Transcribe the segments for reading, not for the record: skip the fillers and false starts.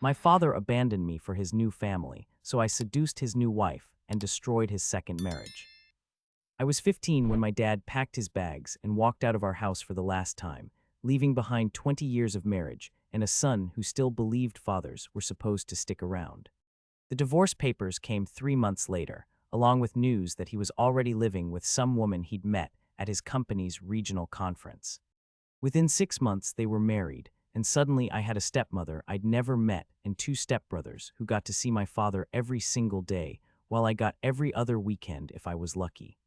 My father abandoned me for his new family, so I seduced his new wife and destroyed his second marriage. I was 15 when my dad packed his bags and walked out of our house for the last time, leaving behind 20 years of marriage and a son who still believed fathers were supposed to stick around. The divorce papers came 3 months later, along with news that he was already living with some woman he'd met at his company's regional conference. Within 6 months, they were married, and suddenly I had a stepmother I'd never met and two stepbrothers who got to see my father every single day, while I got every other weekend if I was lucky.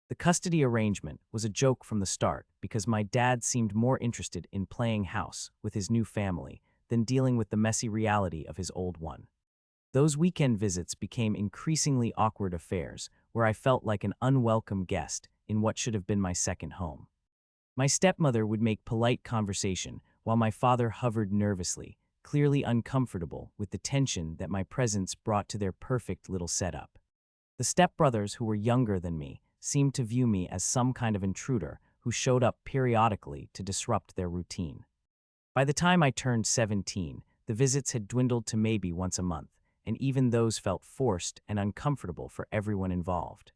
The custody arrangement was a joke from the start because my dad seemed more interested in playing house with his new family than dealing with the messy reality of his old one. Those weekend visits became increasingly awkward affairs where I felt like an unwelcome guest in what should have been my second home. My stepmother would make polite conversation while my father hovered nervously, clearly uncomfortable with the tension that my presence brought to their perfect little setup. The stepbrothers, who were younger than me, seemed to view me as some kind of intruder who showed up periodically to disrupt their routine. By the time I turned 17, the visits had dwindled to maybe once a month, and even those felt forced and uncomfortable for everyone involved.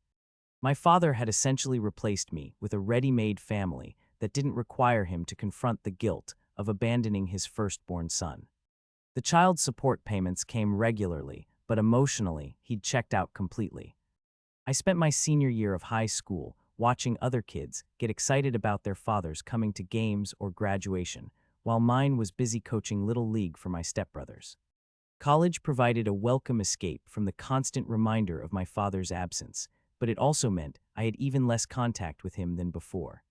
My father had essentially replaced me with a ready-made family that didn't require him to confront the guilt of abandoning his firstborn son. The child support payments came regularly, but emotionally, he'd checked out completely. I spent my senior year of high school watching other kids get excited about their fathers coming to games or graduation, while mine was busy coaching Little League for my stepbrothers. College provided a welcome escape from the constant reminder of my father's absence, but it also meant I had even less contact with him than before.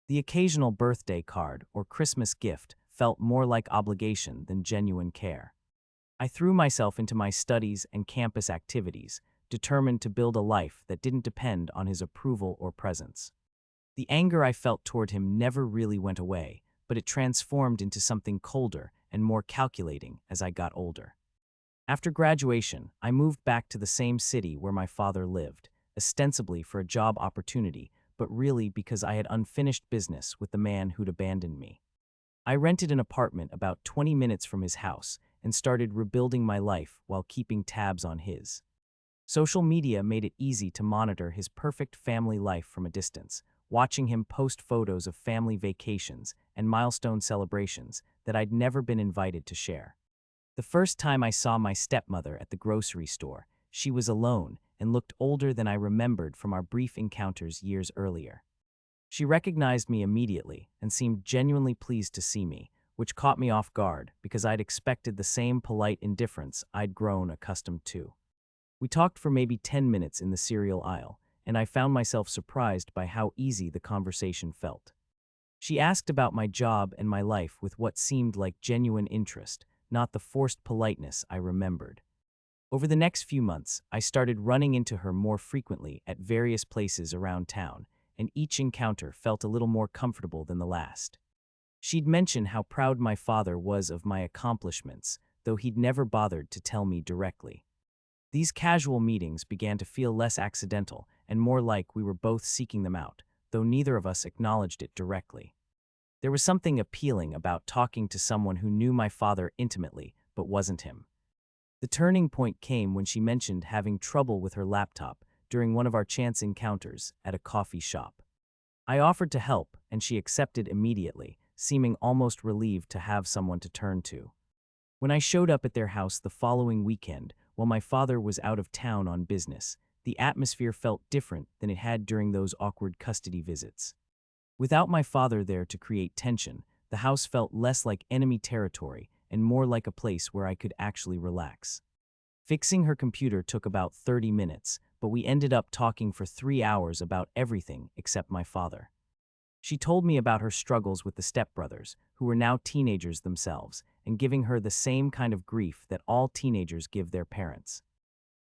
The occasional birthday card or Christmas gift felt more like obligation than genuine care. I threw myself into my studies and campus activities, determined to build a life that didn't depend on his approval or presence. The anger I felt toward him never really went away, but it transformed into something colder and more calculating as I got older. After graduation, I moved back to the same city where my father lived, ostensibly for a job opportunity, but really because I had unfinished business with the man who'd abandoned me. I rented an apartment about 20 minutes from his house and started rebuilding my life while keeping tabs on his. Social media made it easy to monitor his perfect family life from a distance, watching him post photos of family vacations and milestone celebrations that I'd never been invited to share. The first time I saw my stepmother at the grocery store, she was alone and looked older than I remembered from our brief encounters years earlier. She recognized me immediately and seemed genuinely pleased to see me, which caught me off guard because I'd expected the same polite indifference I'd grown accustomed to. We talked for maybe 10 minutes in the cereal aisle, and I found myself surprised by how easy the conversation felt. She asked about my job and my life with what seemed like genuine interest, not the forced politeness I remembered. Over the next few months, I started running into her more frequently at various places around town, and each encounter felt a little more comfortable than the last. She'd mention how proud my father was of my accomplishments, though he'd never bothered to tell me directly. These casual meetings began to feel less accidental and more like we were both seeking them out, though neither of us acknowledged it directly. There was something appealing about talking to someone who knew my father intimately but wasn't him. The turning point came when she mentioned having trouble with her laptop during one of our chance encounters at a coffee shop. I offered to help, and she accepted immediately, seeming almost relieved to have someone to turn to. When I showed up at their house the following weekend, while my father was out of town on business, the atmosphere felt different than it had during those awkward custody visits. Without my father there to create tension, the house felt less like enemy territory and more like a place where I could actually relax. Fixing her computer took about 30 minutes, but we ended up talking for 3 hours about everything except my father. She told me about her struggles with the stepbrothers, who were now teenagers themselves, and giving her the same kind of grief that all teenagers give their parents.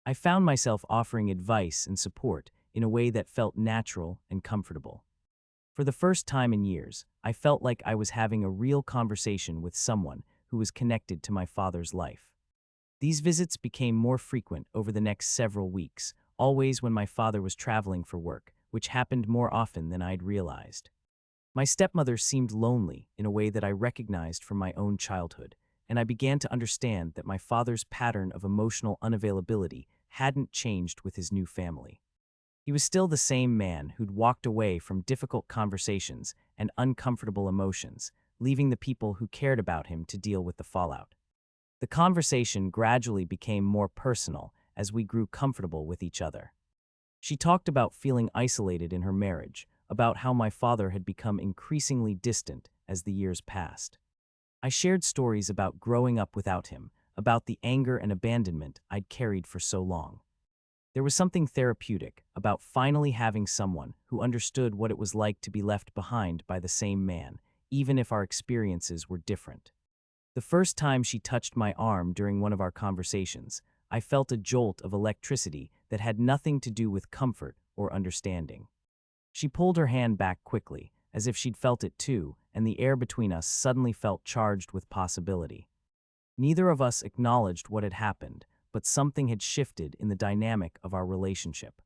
I found myself offering advice and support in a way that felt natural and comfortable. For the first time in years, I felt like I was having a real conversation with someone who was connected to my father's life. These visits became more frequent over the next several weeks, always when my father was traveling for work, which happened more often than I'd realized. My stepmother seemed lonely in a way that I recognized from my own childhood, and I began to understand that my father's pattern of emotional unavailability hadn't changed with his new family. He was still the same man who'd walked away from difficult conversations and uncomfortable emotions, leaving the people who cared about him to deal with the fallout. The conversation gradually became more personal as we grew comfortable with each other. She talked about feeling isolated in her marriage, about how my father had become increasingly distant as the years passed. I shared stories about growing up without him, about the anger and abandonment I'd carried for so long. There was something therapeutic about finally having someone who understood what it was like to be left behind by the same man, even if our experiences were different. The first time she touched my arm during one of our conversations, I felt a jolt of electricity that had nothing to do with comfort or understanding. She pulled her hand back quickly, as if she'd felt it too, and the air between us suddenly felt charged with possibility. Neither of us acknowledged what had happened, but something had shifted in the dynamic of our relationship.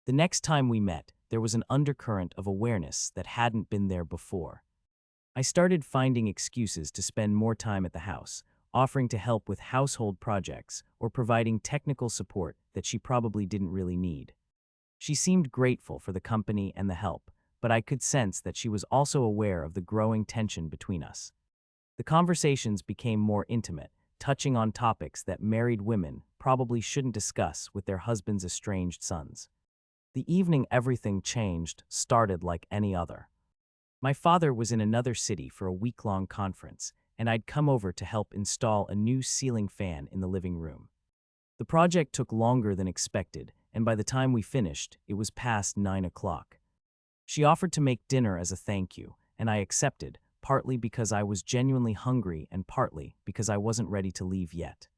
The next time we met, there was an undercurrent of awareness that hadn't been there before. I started finding excuses to spend more time at the house, offering to help with household projects or providing technical support that she probably didn't really need. She seemed grateful for the company and the help, but I could sense that she was also aware of the growing tension between us. The conversations became more intimate, touching on topics that married women probably shouldn't discuss with their husbands' estranged sons. The evening everything changed started like any other. My father was in another city for a week-long conference, and I'd come over to help install a new ceiling fan in the living room. The project took longer than expected, and by the time we finished, it was past 9 o'clock. She offered to make dinner as a thank you, and I accepted, partly because I was genuinely hungry and partly because I wasn't ready to leave yet.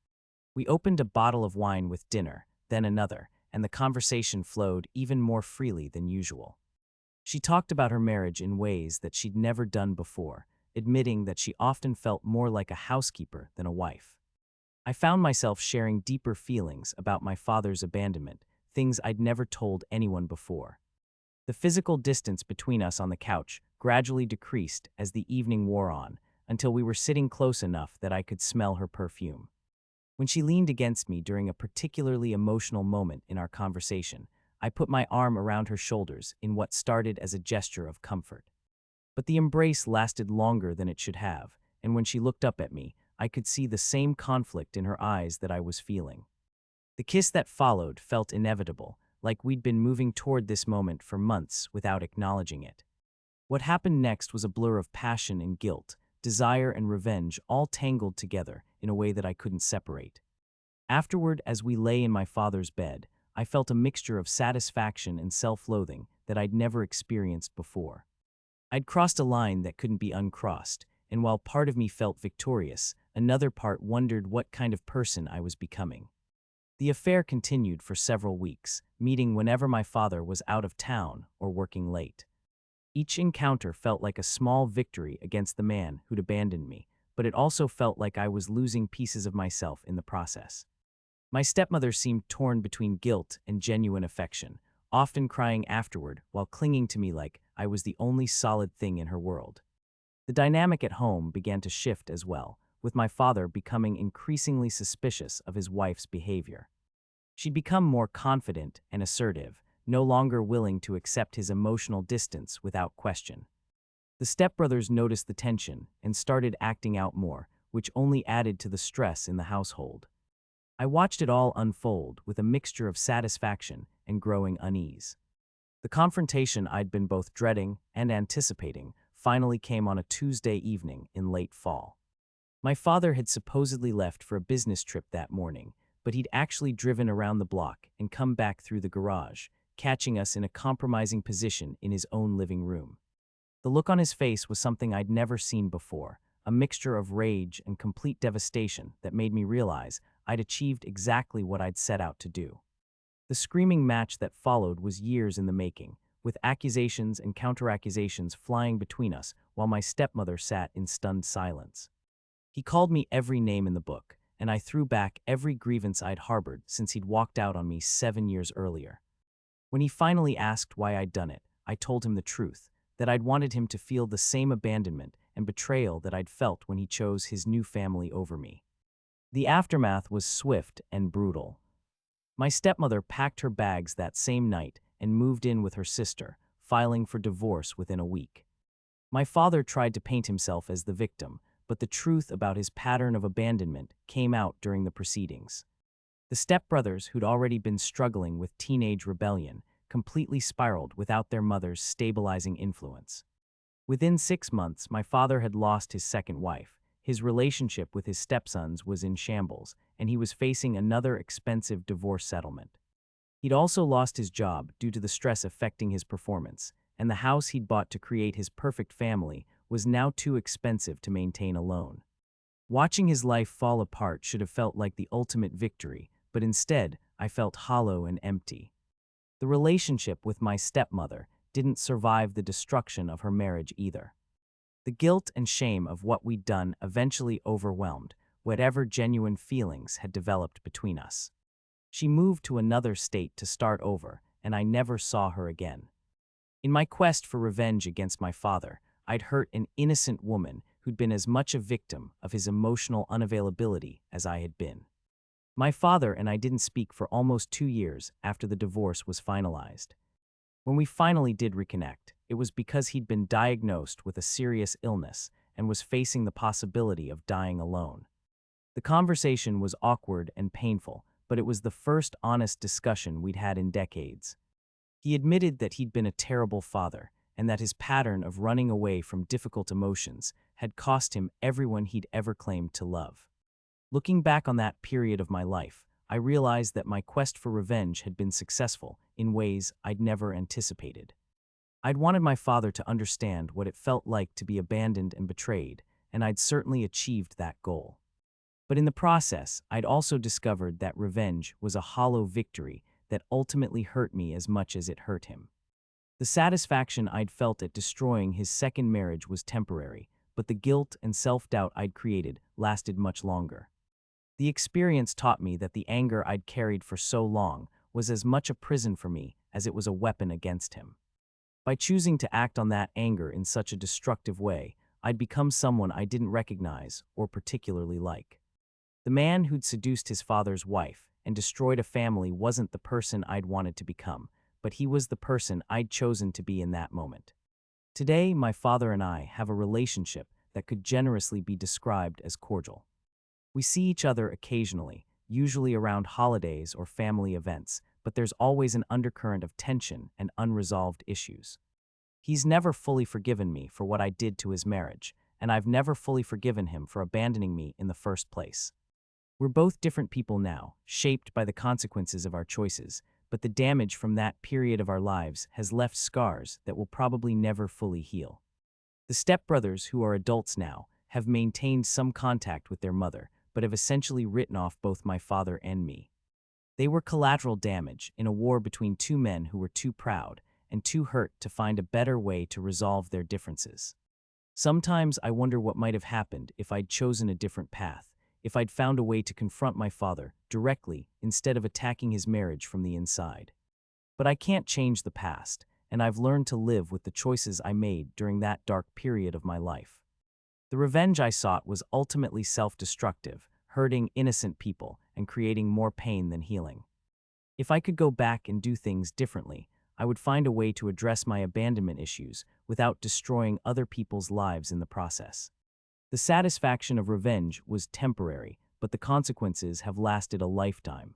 We opened a bottle of wine with dinner, then another, and the conversation flowed even more freely than usual. She talked about her marriage in ways that she'd never done before, admitting that she often felt more like a housekeeper than a wife. I found myself sharing deeper feelings about my father's abandonment, things I'd never told anyone before. The physical distance between us on the couch gradually decreased as the evening wore on, until we were sitting close enough that I could smell her perfume. When she leaned against me during a particularly emotional moment in our conversation, I put my arm around her shoulders in what started as a gesture of comfort. But the embrace lasted longer than it should have, and when she looked up at me, I could see the same conflict in her eyes that I was feeling. The kiss that followed felt inevitable, like we'd been moving toward this moment for months without acknowledging it. What happened next was a blur of passion and guilt, desire and revenge all tangled together in a way that I couldn't separate. Afterward, as we lay in my father's bed, I felt a mixture of satisfaction and self-loathing that I'd never experienced before. I'd crossed a line that couldn't be uncrossed, and while part of me felt victorious, another part wondered what kind of person I was becoming. The affair continued for several weeks, meeting whenever my father was out of town or working late. Each encounter felt like a small victory against the man who'd abandoned me, but it also felt like I was losing pieces of myself in the process. My stepmother seemed torn between guilt and genuine affection, often crying afterward while clinging to me like I was the only solid thing in her world. The dynamic at home began to shift as well, with my father becoming increasingly suspicious of his wife's behavior. She'd become more confident and assertive, no longer willing to accept his emotional distance without question. The stepbrothers noticed the tension and started acting out more, which only added to the stress in the household. I watched it all unfold with a mixture of satisfaction and growing unease. The confrontation I'd been both dreading and anticipating finally came on a Tuesday evening in late fall. My father had supposedly left for a business trip that morning, but he'd actually driven around the block and come back through the garage, catching us in a compromising position in his own living room. The look on his face was something I'd never seen before, a mixture of rage and complete devastation that made me realize I'd achieved exactly what I'd set out to do. The screaming match that followed was years in the making, with accusations and counter-accusations flying between us while my stepmother sat in stunned silence. He called me every name in the book, and I threw back every grievance I'd harbored since he'd walked out on me 7 years earlier. When he finally asked why I'd done it, I told him the truth, that I'd wanted him to feel the same abandonment and betrayal that I'd felt when he chose his new family over me. The aftermath was swift and brutal. My stepmother packed her bags that same night and moved in with her sister, filing for divorce within a week. My father tried to paint himself as the victim, but the truth about his pattern of abandonment came out during the proceedings. The stepbrothers, who'd already been struggling with teenage rebellion, completely spiraled without their mother's stabilizing influence. Within 6 months, my father had lost his second wife. His relationship with his stepsons was in shambles, and he was facing another expensive divorce settlement. He'd also lost his job due to the stress affecting his performance, and the house he'd bought to create his perfect family was now too expensive to maintain alone. Watching his life fall apart should have felt like the ultimate victory, but instead, I felt hollow and empty. The relationship with my stepmother didn't survive the destruction of her marriage either. The guilt and shame of what we'd done eventually overwhelmed whatever genuine feelings had developed between us. She moved to another state to start over, and I never saw her again. In my quest for revenge against my father, I'd hurt an innocent woman who'd been as much a victim of his emotional unavailability as I had been. My father and I didn't speak for almost 2 years after the divorce was finalized. When we finally did reconnect, it was because he'd been diagnosed with a serious illness and was facing the possibility of dying alone. The conversation was awkward and painful, but it was the first honest discussion we'd had in decades. He admitted that he'd been a terrible father and that his pattern of running away from difficult emotions had cost him everyone he'd ever claimed to love. Looking back on that period of my life, I realized that my quest for revenge had been successful in ways I'd never anticipated. I'd wanted my father to understand what it felt like to be abandoned and betrayed, and I'd certainly achieved that goal. But in the process, I'd also discovered that revenge was a hollow victory that ultimately hurt me as much as it hurt him. The satisfaction I'd felt at destroying his second marriage was temporary, but the guilt and self-doubt I'd created lasted much longer. The experience taught me that the anger I'd carried for so long was as much a prison for me as it was a weapon against him. By choosing to act on that anger in such a destructive way, I'd become someone I didn't recognize or particularly like. The man who'd seduced his father's wife and destroyed a family wasn't the person I'd wanted to become, but he was the person I'd chosen to be in that moment. Today, my father and I have a relationship that could generously be described as cordial. We see each other occasionally, usually around holidays or family events, but there's always an undercurrent of tension and unresolved issues. He's never fully forgiven me for what I did to his marriage, and I've never fully forgiven him for abandoning me in the first place. We're both different people now, shaped by the consequences of our choices, but the damage from that period of our lives has left scars that will probably never fully heal. The stepbrothers, who are adults now, have maintained some contact with their mother, but have essentially written off both my father and me. They were collateral damage in a war between two men who were too proud and too hurt to find a better way to resolve their differences. Sometimes I wonder what might have happened if I'd chosen a different path, if I'd found a way to confront my father directly instead of attacking his marriage from the inside. But I can't change the past, and I've learned to live with the choices I made during that dark period of my life. The revenge I sought was ultimately self-destructive, hurting innocent people and creating more pain than healing. If I could go back and do things differently, I would find a way to address my abandonment issues without destroying other people's lives in the process. The satisfaction of revenge was temporary, but the consequences have lasted a lifetime.